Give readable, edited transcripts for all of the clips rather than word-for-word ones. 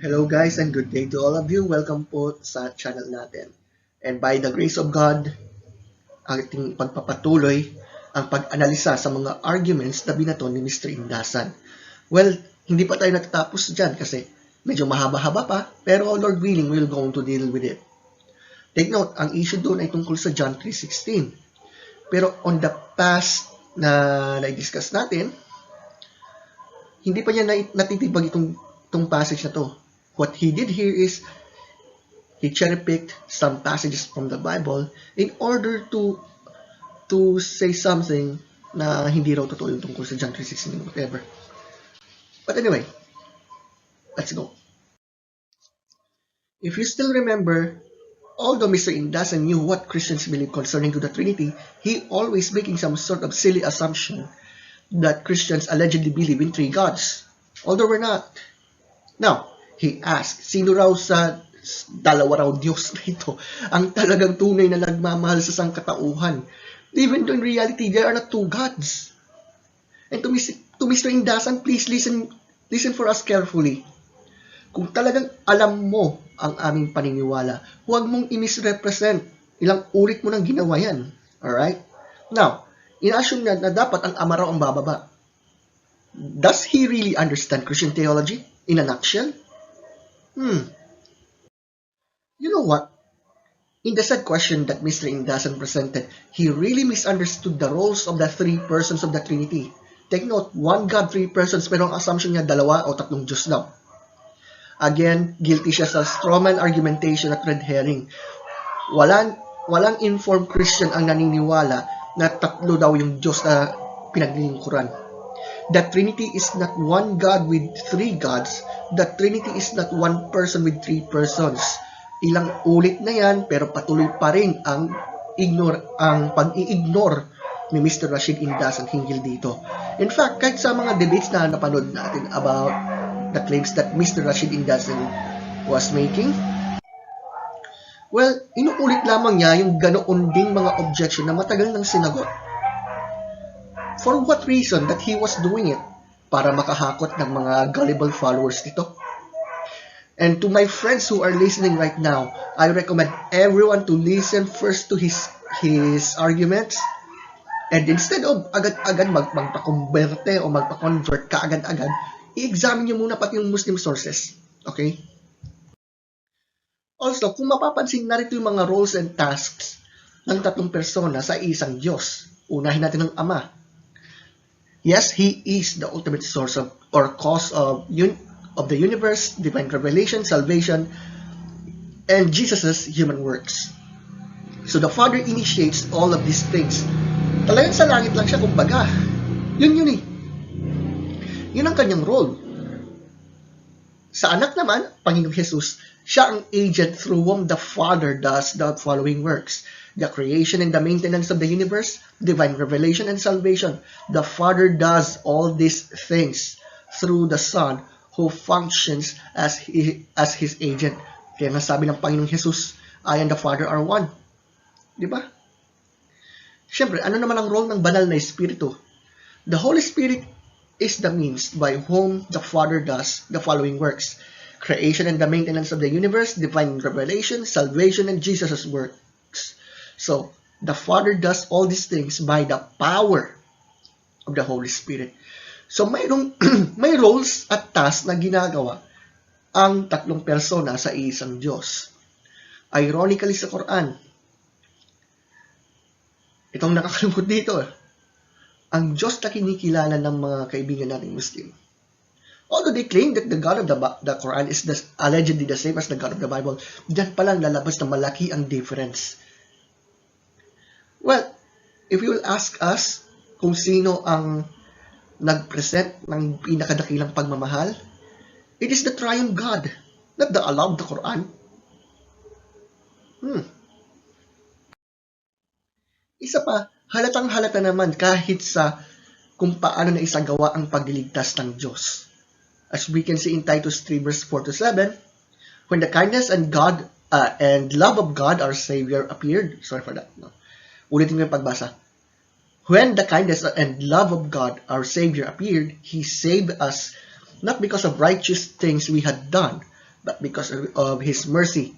Hello guys and good day to all of you. Welcome po sa channel natin. And by the grace of God, ating pagpapatuloy ang pag-analisa sa mga arguments na binato ni Mr. Indasan. Well, hindi pa tayo natatapos dyan kasi medyo mahaba-haba pa, pero Lord willing, we'll go on to deal with it. Take note, ang issue doon ay tungkol sa John 3:16. Pero on the past na na-discuss natin, hindi pa niya natitibag itong passage na to. What he did here is he cherry-picked some passages from the Bible in order to say something na hindi raw totoo yung tungkol sa John 3:16 whatever. But anyway, let's go. If you still remember, although Mr. Indasan knew what Christians believe concerning to the Trinity, he always making some sort of silly assumption that Christians allegedly believe in three gods, although we're not. Now, he asked, sino raw sa dalawa raw Diyos na ito ang talagang tunay na nagmamahal sa sangkatauhan? Even though in reality, there are not two gods. And to Mr. Indasan, please listen for us carefully. Kung talagang alam mo ang aming paniniwala, huwag mong i-misrepresent. Ilang ulit mo nang ginawa yan. Alright? Now, in-assume na dapat ang ama raw ang bababa. Does he really understand Christian theology in a nutshell? You know what? In the said question that Mr. Indasan presented, he really misunderstood the roles of the three persons of the Trinity. Take note, one God, three persons, pero ang assumption niya dalawa o tatlong Diyos daw. Again, guilty siya sa strawman argumentation at red herring. Walang informed Christian ang naniniwala na tatlo daw yung Diyos na pinaglilingkuran. The Trinity is not one God with three gods. The Trinity is not one person with three persons. Ilang ulit na yan, pero patuloy pa rin ang pag-i-ignore ni Mr. Rashid Indasan hinggil dito. In fact, kahit sa mga debates na napanood natin about the claims that Mr. Rashid Indasan was making, well, inuulit lamang niya yung ganoon ding mga objection na matagal nang sinagot. For what reason that he was doing it? Para makahakot ng mga gullible followers nito. And to my friends who are listening right now, I recommend everyone to listen first to his arguments. And instead of agad-agad magpakumberte o magpa-convert ka agad-agad, i-examine nyo muna pati yung Muslim sources. Okay? Also, kung mapapansin narito yung mga roles and tasks ng tatlong persona sa isang Diyos, unahin natin ang Ama. Yes, He is the ultimate source of or cause of the universe, divine revelation, salvation, and Jesus' human works. So the Father initiates all of these things. Talagang sa langit lang siya, kumbaga. Yun eh. Yun ang kanyang role. Sa anak naman, Panginoong Jesus, siya ang agent through whom the Father does the following works: the creation and the maintenance of the universe, divine revelation and salvation. The Father does all these things through the Son who functions as his agent. Kaya nasabi ng Panginoong Jesus, I and the Father are one. Di ba? Siyempre, ano naman ang role ng banal na Espiritu? The Holy Spirit is the means by whom the Father does the following works: creation and the maintenance of the universe, divine revelation, salvation, and Jesus' works. So, the Father does all these things by the power of the Holy Spirit. So, may roles at tasks na ginagawa ang tatlong persona sa isang Diyos. Ironically sa Quran, itong nakakalungkot dito, ang Diyos na kinikilala ng mga kaibigan nating Muslim. Although they claim that the God of the Quran is allegedly the same as the God of the Bible, diyan palang lalabas na malaki ang difference. Well, if you will ask us kung sino ang nag-present ng pinakadakilang pagmamahal, it is the triune God, not the Allah of the Quran. Isa pa, halatang-halata naman kahit sa kung paano na isagawa ang pagliligtas ng Diyos. As we can see in Titus 3 verse 4-7, when the kindness and love of God our Savior appeared, sorry for that, no? Ulitin ko yung pagbasa. When the kindness and love of God our Savior appeared, He saved us not because of righteous things we had done, but because of His mercy,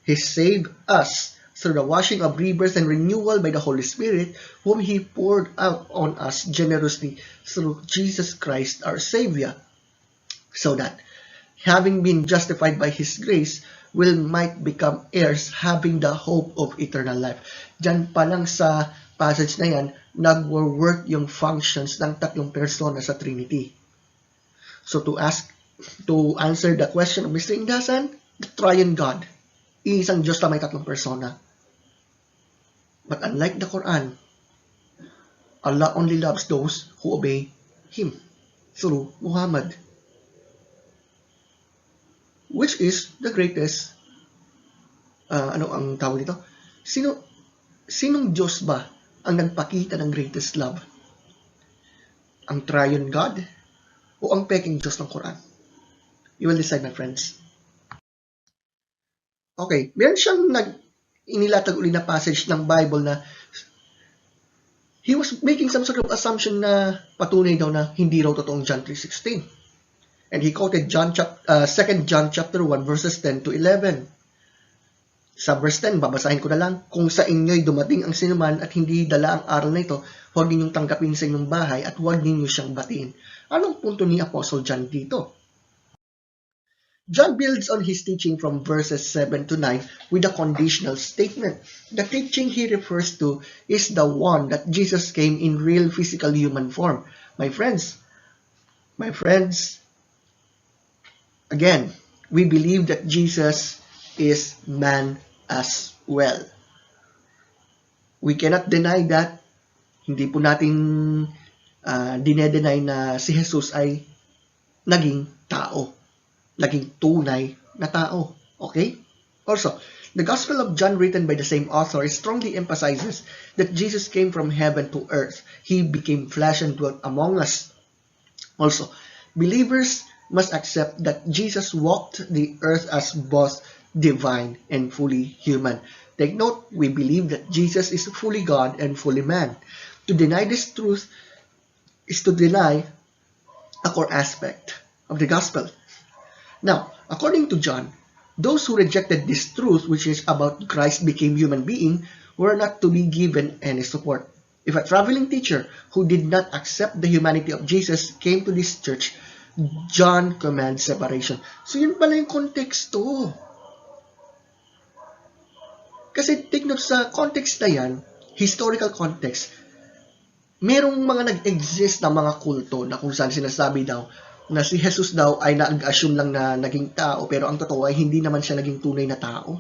He saved us through the washing of rebirth and renewal by the Holy Spirit, whom He poured out on us generously through Jesus Christ our Savior, so that, having been justified by His grace, we might become heirs, having the hope of eternal life. Diyan pa lang sa passage na yan, nag-work yung functions ng tatlong persona sa Trinity. So to answer the question of Mr. Indasan, the Triune God, isang Diyos na may tatlong persona. But unlike the Quran, Allah only loves those who obey Him through Muhammad, which is the greatest, ano ang tawag dito? Sinong Diyos ba ang nagpakita ng greatest love? Ang Triune God o ang peking Diyos ng Quran? You will decide, my friends. Okay, meron siyang inilatag uli na passage ng Bible na he was making some sort of assumption na patunay daw na hindi raw totoong John 3:16. And he quoted 2 John chapter 1 verses 10 to 11. Sa verse 10, babasahin ko na lang, kung sa inyo'y dumating ang sinuman at hindi dala ang aral na ito, huwag ninyong tanggapin sa inyong bahay at huwag ninyo siyang batiin. Anong punto ni Apostle John dito? John builds on his teaching from verses 7 to 9 with a conditional statement. The teaching he refers to is the one that Jesus came in real physical human form. My friends, again, we believe that Jesus is man as well. We cannot deny that. Hindi po natin dinedenay na si Jesus ay naging tao. Naging tunay na tao. Okay? Also, the Gospel of John written by the same author strongly emphasizes that Jesus came from heaven to earth. He became flesh and dwelt among us. Also, believers must accept that Jesus walked the earth as both divine and fully human. Take note, we believe that Jesus is fully God and fully man. To deny this truth is to deny a core aspect of the gospel. Now, according to John, those who rejected this truth, which is about Christ became human being, were not to be given any support. If a traveling teacher who did not accept the humanity of Jesus came to this church, John commands separation. So yun pala yung konteksto. Kasi take note sa context na yan, historical context, merong mga nag-exist na mga kulto na kung saan sinasabi daw na si Jesus daw ay nag-assume lang na naging tao, pero ang totoo ay hindi naman siya naging tunay na tao.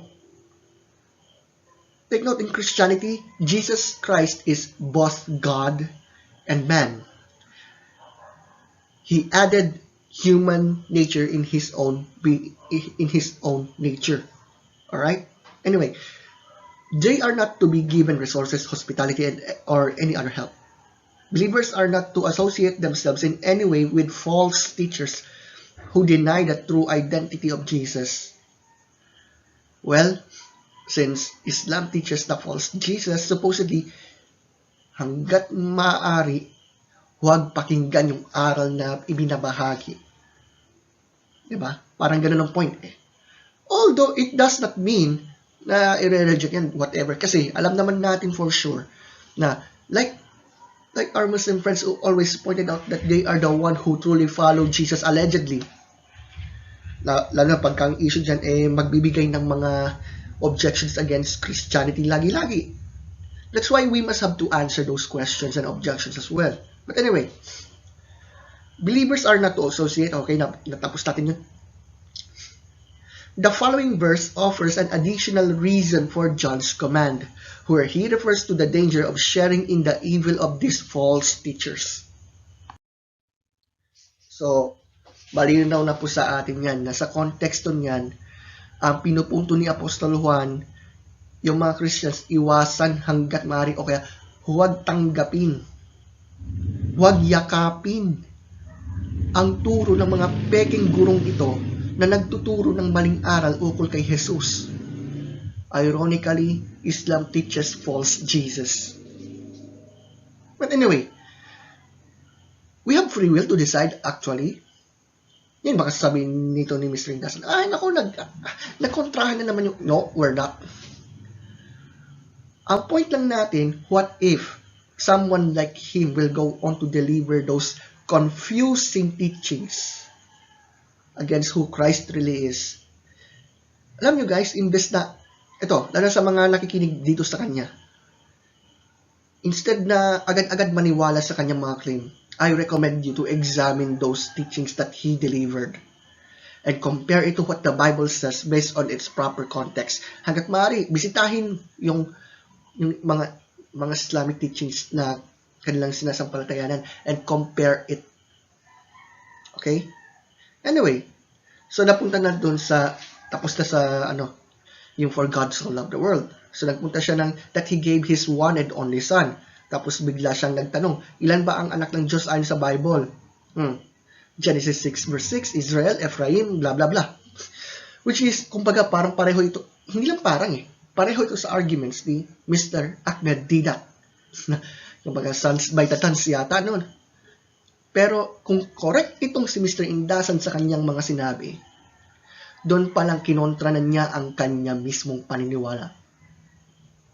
Take note, in Christianity, Jesus Christ is both God and man. He added human nature in his own nature. Alright? Anyway, they are not to be given resources, hospitality, or any other help. Believers are not to associate themselves in any way with false teachers who deny the true identity of Jesus. Well, since Islam teaches the false Jesus, supposedly, hanggat maaari, huwag pakinggan yung aral na ibinabahagi. Diba? Parang ganun ang point eh. Although, it does not mean na i-reject yan, whatever. Kasi, alam naman natin for sure na, like our Muslim friends who always pointed out that they are the one who truly follow Jesus allegedly. Lalo na pagka ang issue dyan magbibigay ng mga objections against Christianity lagi-lagi. That's why we must have to answer those questions and objections as well. But anyway, believers are not to associate. Okay, natapos natin yun. The following verse offers an additional reason for John's command, where he refers to the danger of sharing in the evil of these false teachers. So, malinaw na po sa atin yan, na sa konteksto niyan, ang pinupunto ni Apostol Juan, yung mga Christians, iwasan hanggat maaari, o kaya huwag tanggapin, huwag yakapin ang turo ng mga peking gurong ito na nagtuturo ng maling aral ukol kay Jesus. Ironically, Islam teaches false Jesus. But anyway, we have free will to decide actually Yan baka sabihin nito ni Mr. Indasan, ay naku, nagkontrahan na naman yung, no, we're not. Ang point lang natin, what if someone like him will go on to deliver those confusing teachings against who Christ really is? Alam nyo guys, imbes na, ito, lalo sa mga nakikinig dito sa kanya, instead na agad-agad maniwala sa kanyang mga claim, I recommend you to examine those teachings that he delivered and compare it to what the Bible says based on its proper context. Hanggat maaari, bisitahin yung mga Islamic teachings na kanilang sinasampalatayanan and compare it. Okay? Anyway, so napunta na doon sa, tapos na sa, yung for God so loved the world. So nagpunta siya ng, that He gave His one and only Son. Tapos bigla siyang nagtanong, ilan ba ang anak ng Diyos ayon sa Bible? Genesis 6 verse 6, Israel, Ephraim, blah blah blah. Which is, kumbaga parang pareho ito, hindi lang parang pareho ito sa arguments ni Mr. Ahmed Didat. Kumbaga, sons by the tons yata noon. Pero kung correct itong si Mr. Indasan sa kanyang mga sinabi, doon palang kinontra na niya ang kanya mismong paniniwala.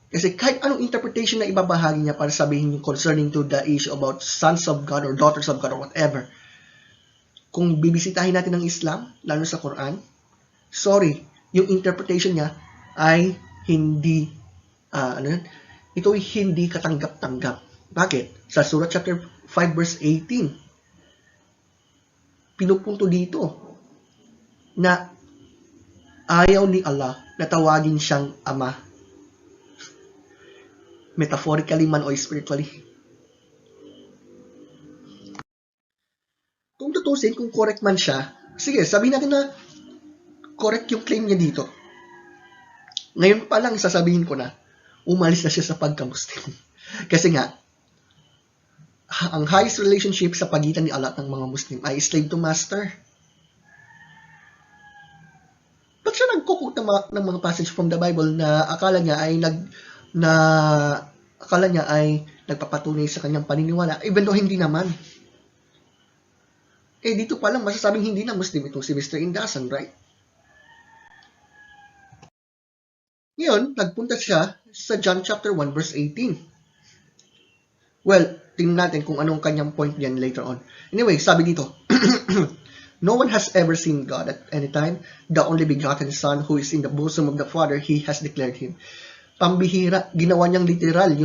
Kasi kahit anong interpretation na ibabahagi niya para sabihin yung concerning to the issue about sons of God or daughters of God or whatever, kung bibisitahin natin ng Islam, lalo sa Quran, sorry, yung interpretation niya ay hindi, ito ay hindi katanggap-tanggap. Bakit? Sa Surah chapter 5 verse 18, pinupunto dito na ayaw ni Allah na tawagin siyang ama. Metaphorically man o spiritually. Kung tutusin, kung correct man siya, sige, sabihin natin na correct yung claim niya dito. Ngayon pa lang sasabihin ko na umalis na siya sa pagka-Muslim. Kasi nga, ang highest relationship sa pagitan ni Allah at ng mga Muslim ay slave to master. Ba't siya nagkukot ng mga passage from the Bible na akala niya ay nagpapatunay sa kanyang paniniwala, even though hindi naman. Dito pa lang masasabing hindi na Muslim itong si Mr. Indasan, right? Ngayon, nagpunta siya sa John chapter 1 verse 18. Well, tingnan natin kung anong kanyang point yan later on. Anyway, sabi dito, no one has ever seen God at any time. The only begotten Son who is in the bosom of the Father, He has declared Him. Pambihira, ginawa niyang literal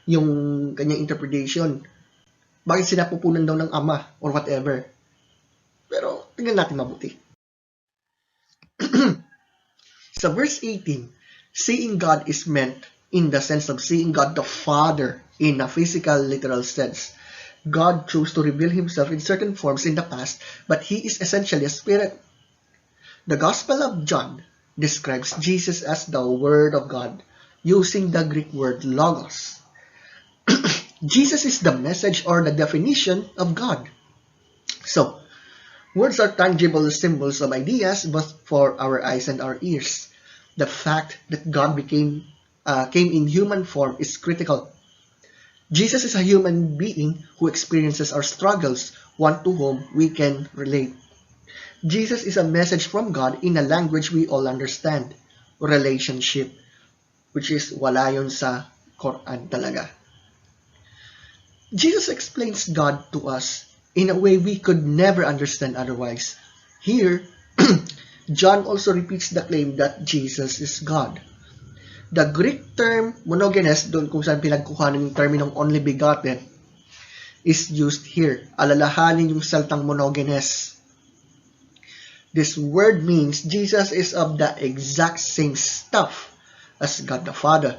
yung kanyang interpretation. Bakit sinapupunan daw ng Ama or whatever. Pero, tingnan natin mabuti. Sa verse 18, seeing God is meant in the sense of seeing God the Father in a physical, literal sense. God chose to reveal Himself in certain forms in the past, but He is essentially a spirit. The Gospel of John describes Jesus as the Word of God, using the Greek word logos. Jesus is the message or the definition of God. So, words are tangible symbols of ideas, both for our eyes and our ears. The fact that God came in human form is critical. Jesus is a human being who experiences our struggles, one to whom we can relate. Jesus is a message from God in a language we all understand, relationship, which is wala yun sa Quran talaga. Jesus explains God to us in a way we could never understand otherwise. Here, John also repeats the claim that Jesus is God. The Greek term monogenes, doon kung saan pinagkuhanan yung terminong only begotten, is used here. Alalahanin yung salitang monogenes. This word means Jesus is of the exact same stuff as God the Father.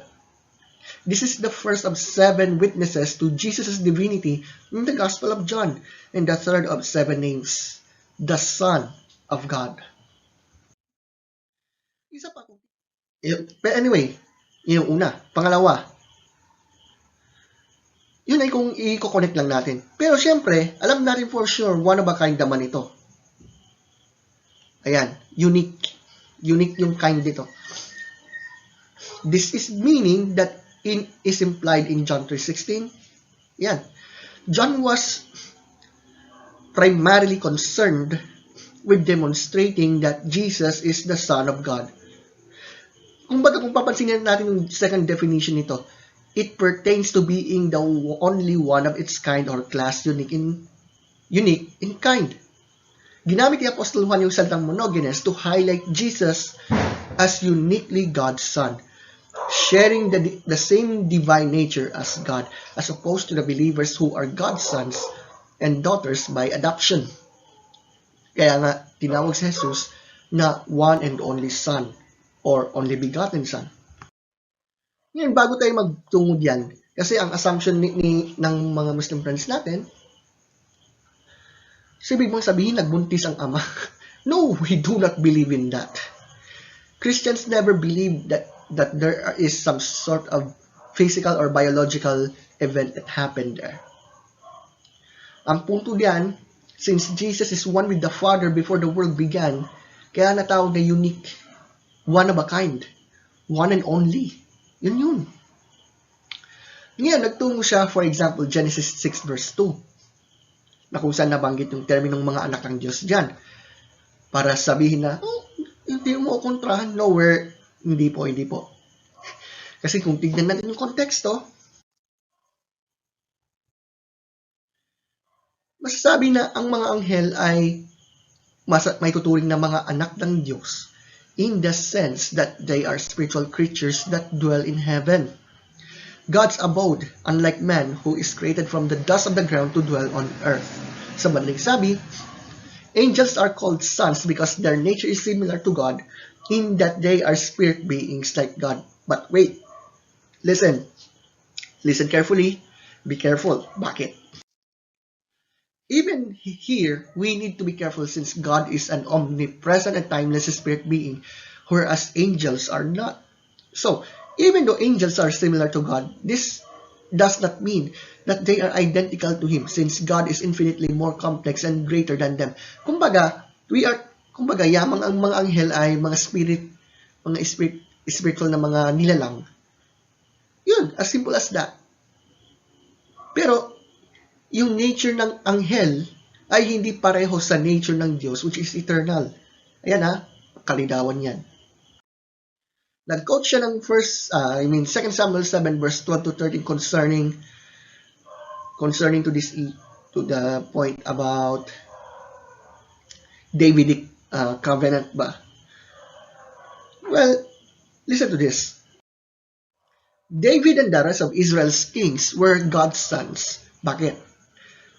This is the first of 7 witnesses to Jesus' divinity in the Gospel of John, and the third of 7 names, the Son of God. Isa pa. But anyway, yun yung una. Pangalawa, yun ay kung i-connect lang natin. Pero syempre, alam natin for sure, one of a kind naman ito. Ayan, unique. Unique yung kind dito. This is meaning that is implied in John 3:16. Yan. John was primarily concerned with demonstrating that Jesus is the Son of God. Kung papansinin natin yung second definition nito, it pertains to being the only one of its kind or class, unique in kind. Ginamit ni Apostle Juan yung salitang monogenes to highlight Jesus as uniquely God's Son, sharing the same divine nature as God, as opposed to the believers who are God's sons and daughters by adoption. Kaya nga, tinawag si Jesus na one and only Son, or only begotten Son. Ngayon, bago tayo magtungo diyan, kasi ang assumption ng mga Muslim friends natin, ibig mong sabihin, nagbuntis ang ama. No, we do not believe in that. Christians never believe that there is some sort of physical or biological event that happened there. Ang punto diyan, since Jesus is one with the Father before the world began, kaya natawag na unique, one of a kind, one and only. Yun. Ngayon, nagtungo siya, for example, Genesis 6 verse 2, na kung saan nabanggit yung terminong mga anak ng Diyos dyan. Para sabihin na, hindi mo kontrahan, nowhere. Hindi po. Kasi kung tignan natin yung konteksto, masasabi na ang mga anghel ay may tuturing na mga anak ng Diyos in the sense that they are spiritual creatures that dwell in heaven. God's abode, unlike man who is created from the dust of the ground to dwell on earth. Sa madaling sabi, angels are called sons because their nature is similar to God in that they are spirit beings like God. But wait, listen carefully, be careful. Bakit? Even here, we need to be careful since God is an omnipresent and timeless spirit being, whereas angels are not. So, even though angels are similar to God, this does not mean that they are identical to Him, since God is infinitely more complex and greater than them. Kumbaga, yamang ang mga anghel ay mga spiritual na mga nilalang. Yun, as simple as that. Pero, yung nature ng anghel ay hindi pareho sa nature ng Diyos, which is eternal. Ayan kalidawan yan. Nag-quote siya ng 2 Samuel 7 verse 12 to 13 concerning to the point about Davidic covenant ba. Well, listen to this. David and the rest of Israel's kings were God's sons. Bakit?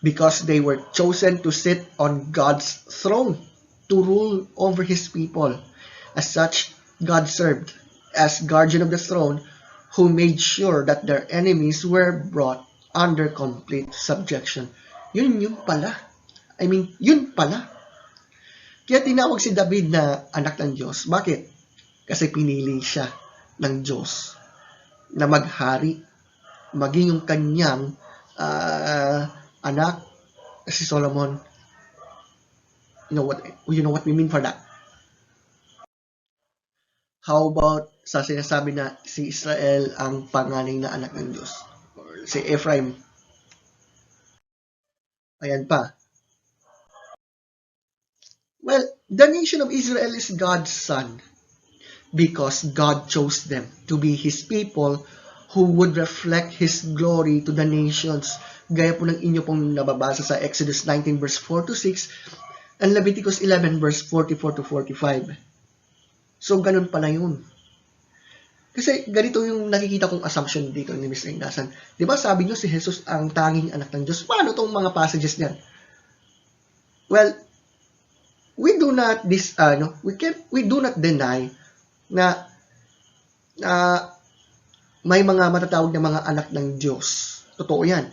Because they were chosen to sit on God's throne to rule over His people. As such, God served as guardian of the throne, who made sure that their enemies were brought under complete subjection. Yun pala. Yun pala. Kaya tinawag si David na anak ng Diyos. Bakit? Kasi pinili siya ng Diyos na maghari, maging yung kanyang anak, si Solomon. You know what we mean for that? How about sa sinasabi na si Israel ang panganay na anak ng Diyos? Or si Ephraim. Ayan pa. Well, the nation of Israel is God's son because God chose them to be His people who would reflect His glory to the nations. Gaya po ng inyo pong nababasa sa Exodus 19 verse 4 to 6 and Leviticus 11 verse 44 to 45. So, ganun pala yun. Kasi ganito yung nakikita kong assumption dito ni Mr. Indasan. Di ba sabi nyo si Jesus ang tanging anak ng Diyos? Paano tong mga passages niyan? Well, we do not deny na may mga matatawag na mga anak ng Diyos. Totoo yan.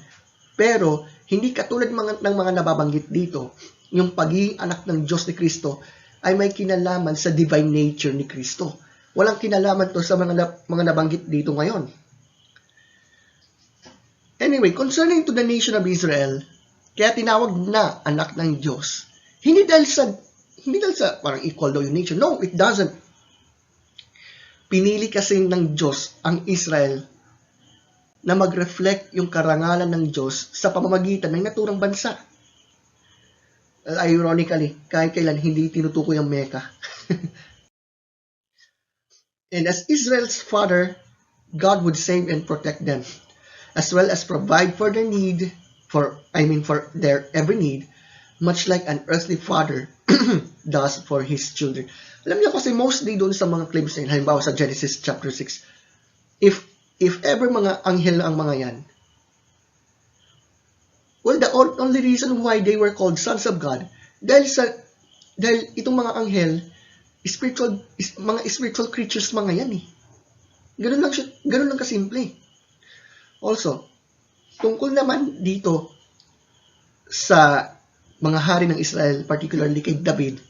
Pero, hindi katulad ng mga nababanggit dito, yung pagiging anak ng Diyos ni Kristo ay may kinalaman sa divine nature ni Kristo. Walang kinalaman to sa mga nabanggit dito ngayon. Anyway, concerning to the nation of Israel, kaya tinawag na anak ng Diyos. Hindi dahil sa parang equal daw yung nature. No, it doesn't. Pinili kasi ng Diyos ang Israel na mag-reflect yung karangalan ng Diyos sa pamamagitan ng naturang bansa. Ironically, kahit kailan hindi tinutukoy ang Mecca. And as Israel's father, God would save and protect them, as well as provide for their need, for their every need, much like an earthly father does for his children. Alam niyo kasi mostly doon sa mga claims na yun, halimbawa sa Genesis chapter 6, if ever mga anghel na ang mga yan, well, the only reason why they were called sons of God, dahil itong mga anghel, mga spiritual creatures mga yan eh. Ganun lang kasimple. Also, tungkol naman dito sa mga hari ng Israel, particularly kay David,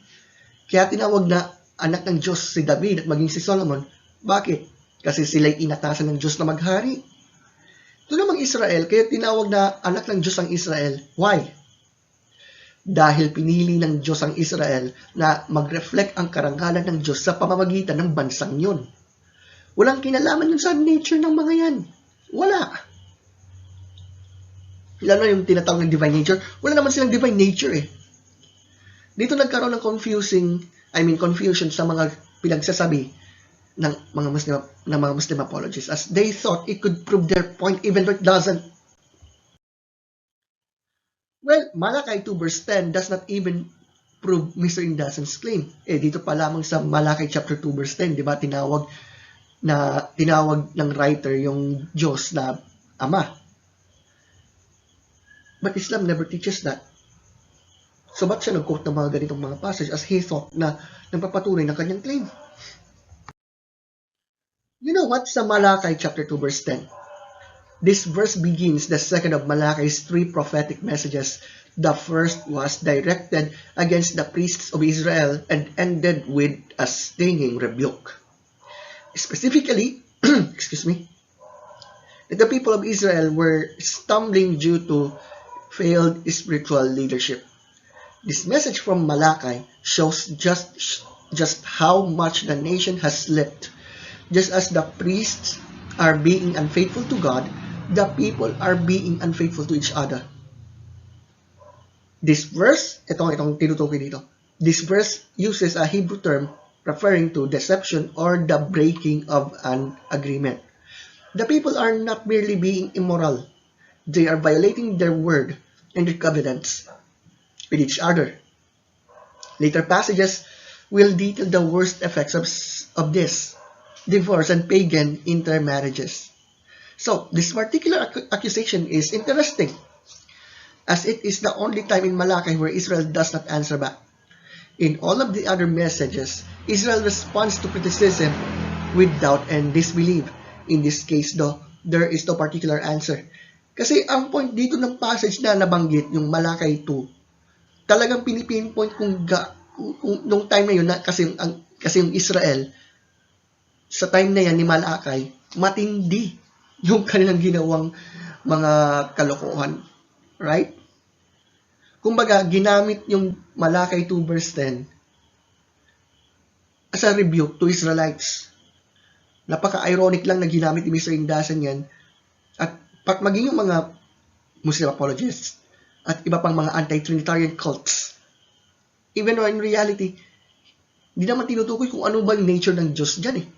kaya tinawag na anak ng Diyos si David at maging si Solomon. Bakit? Kasi sila'y inatasan ng Diyos na maghari. Ito namang Israel, kaya tinawag na anak ng Diyos ang Israel. Why? Dahil pinili ng Diyos ang Israel na mag-reflect ang karangalan ng Diyos sa pamamagitan ng bansang yun. Walang kinalaman yun sa nature ng mga yan. Wala. Lalo na yung tinatawag ng divine nature. Wala naman silang divine nature eh. Dito nagkaroon ng confusion sa mga pinagsasabi ng mga Muslim apologists, as they thought it could prove their point even though it doesn't. Well, Malachi 2 verse 10 does not even prove Mr. Indason's claim. Dito pa lamang sa Malachi chapter 2 verse 10, di ba, tinawag ng writer yung Diyos na Ama. But Islam never teaches that. So, ba't siya nag-quote ng mga ganitong mga passage as he thought na nagpapatunay ng kanyang claim? You know what? Sa Malachi chapter 2 verse 10, this verse begins the second of Malachi's 3 prophetic messages. The first was directed against the priests of Israel and ended with a stinging rebuke. Specifically, that the people of Israel were stumbling due to failed spiritual leadership. This message from Malachi shows just how much the nation has slipped. Just as the priests are being unfaithful to God, the people are being unfaithful to each other. This verse, itong tinutukoy dito, this verse uses a Hebrew term referring to deception or the breaking of an agreement. The people are not merely being immoral, they are violating their word and their covenants with each other. Later passages will detail the worst effects of this, divorce and pagan intermarriages. So, this particular accusation is interesting, as it is the only time in Malachi where Israel does not answer back. In all of the other messages, Israel responds to criticism with doubt and disbelief. In this case, though, there is no particular answer. Kasi ang point dito ng passage na nabanggit, yung Malachi 2, talagang pinipinpoint kung nung time na yun, kasi yung Israel, sa time na yan ni Malachi, matindi yung kanilang ginawang mga kalokohan. Right? Kumbaga, ginamit yung Malachi 2 verse 10 as a rebuke to Israelites. Napaka-ironic lang na ginamit ni Mr. Indasan yan. At maging yung mga Muslim apologists at iba pang mga anti-Trinitarian cults, even though in reality, hindi naman tinutukoy kung ano ba yung nature ng Diyos dyan eh.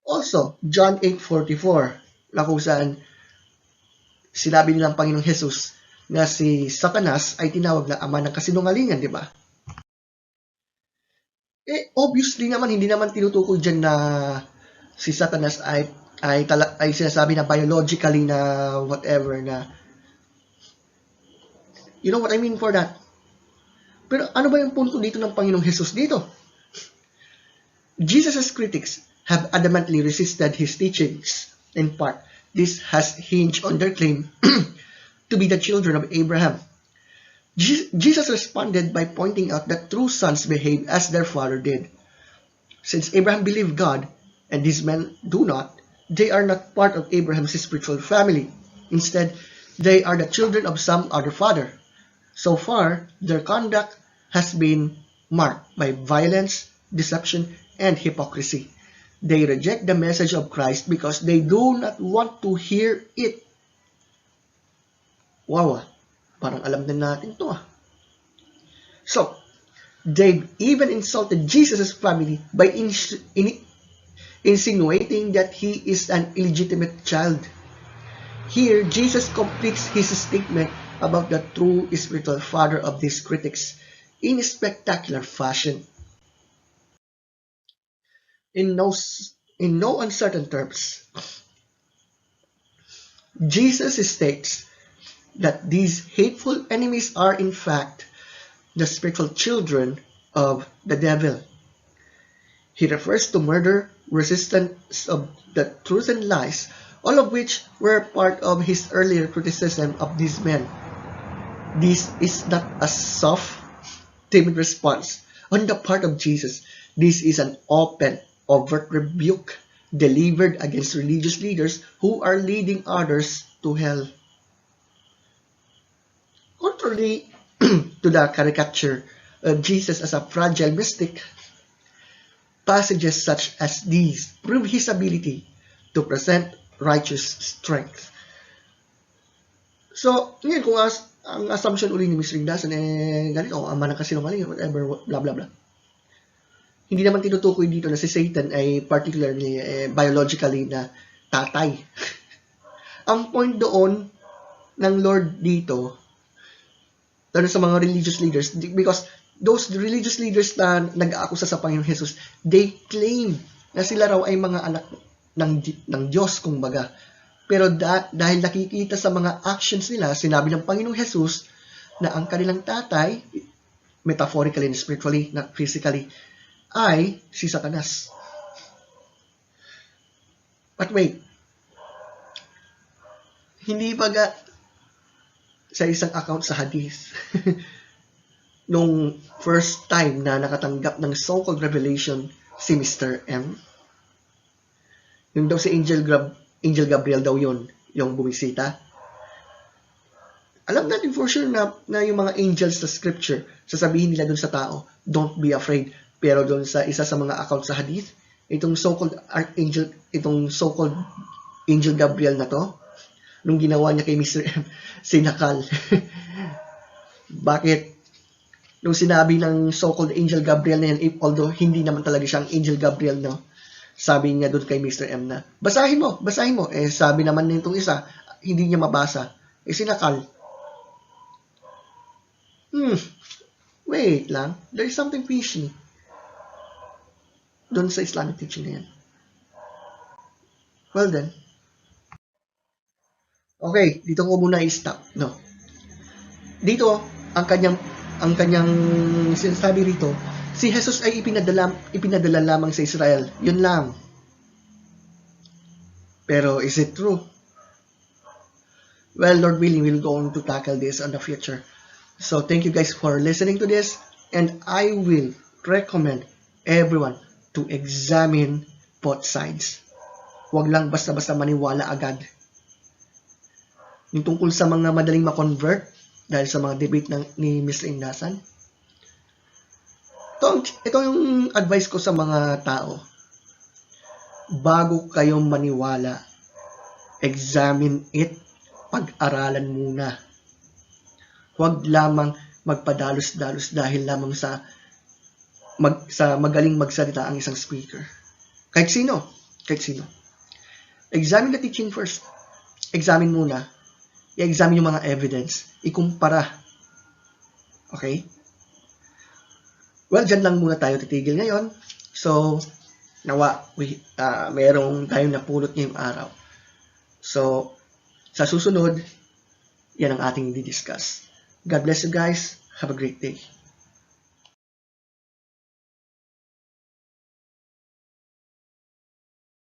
Also, John 8:44, na kung saan sinabi nilang Panginoong Jesus na si Satanas ay tinawag na ama ng kasinungalingan, di ba? Obviously naman, hindi naman tinutukoy dyan na si Satanas ay sinasabi na biologically na whatever na, you know what I mean for that? Pero ano ba yung punto dito ng Panginoong Jesus dito? Jesus' critics have adamantly resisted his teachings. In part, this has hinged on their claim to be the children of Abraham. Jesus responded by pointing out that true sons behave as their father did. Since Abraham believed God, and these men do not, they are not part of Abraham's spiritual family. Instead, they are the children of some other father. So far, their conduct has been marked by violence, deception, and hypocrisy. They reject the message of Christ because they do not want to hear it. Wow. Parang alam na natin to ah. So, they even insulted Jesus' family by insinuating that he is an illegitimate child. Here, Jesus completes his statement about the true spiritual father of these critics in a spectacular fashion. In no uncertain terms, Jesus states that these hateful enemies are in fact the spiritual children of the devil. He refers to murder, resistance of the truth and lies, all of which were part of his earlier criticism of these men. This is not a soft, timid response on the part of Jesus. This is an open, overt rebuke delivered against religious leaders who are leading others to hell. Contrary to the caricature of Jesus as a fragile mystic, passages such as these prove his ability to present righteous strength. So, ngayon kung ang assumption uli ni Mr. Ignacio ganito, ama ng kasinungalingan, whatever, blah blah blah. Hindi naman tinutukoy dito na si Satan ay particularly biologically na tatay. Ang point doon ng Lord dito, lalo sa mga religious leaders, because those religious leaders na nag-aakusa sa Panginoong Jesus, they claim na sila raw ay mga anak ng Diyos, kumbaga. Pero dahil nakikita sa mga actions nila, sinabi ng Panginoong Jesus na ang kanilang tatay, metaphorically and spiritually, not physically, ay si Satanas. But wait, hindi baga sa isang account sa hadith, nung first time na nakatanggap ng so-called revelation si Mr. M, yung daw si Angel Gabriel daw yun, yung bumisita. Alam natin for sure na yung mga angels sa scripture, sasabihin nila dun sa tao, don't be afraid. Pero doon sa isa sa mga account sa hadith, itong so-called archangel, itong so-called Angel Gabriel na to, nung ginawa niya kay Mr. M, sinakal. Bakit? Nung sinabi ng so-called Angel Gabriel na yan, although hindi naman talaga siyang Angel Gabriel, no? Sabi niya doon kay Mr. M na, basahin mo. Sabi naman nitong isa, hindi niya mabasa. Sinakal. Wait lang. There is something fishy doon sa Islamic teaching na yan. Well then. Okay, dito ko muna i-stop, no? Dito, ang kanyang sinasabi rito, si Jesus ay ipinadala lamang sa Israel. Yun lang. Pero is it true? Well, Lord willing, we'll go on to tackle this in the future. So, thank you guys for listening to this, and I will recommend everyone to examine both sides. Huwag lang basta-basta maniwala agad. Yung tungkol sa mga madaling ma-convert dahil sa mga debate ni Mr. Ignasan. Ito yung advice ko sa mga tao. Bago kayo maniwala, examine it, pag-aralan muna. Huwag lamang magpadalos-dalos dahil lamang sa magaling magsalita ang isang speaker. Kahit sino. Examine the teaching first. Examine muna. I-examine yung mga evidence. Ikumpara. Okay? Well, dyan lang muna tayo titigil ngayon. So, nawa, mayroong tayong napulot ngayong araw. So, sa susunod, yan ang ating di-discuss. God bless you guys. Have a great day.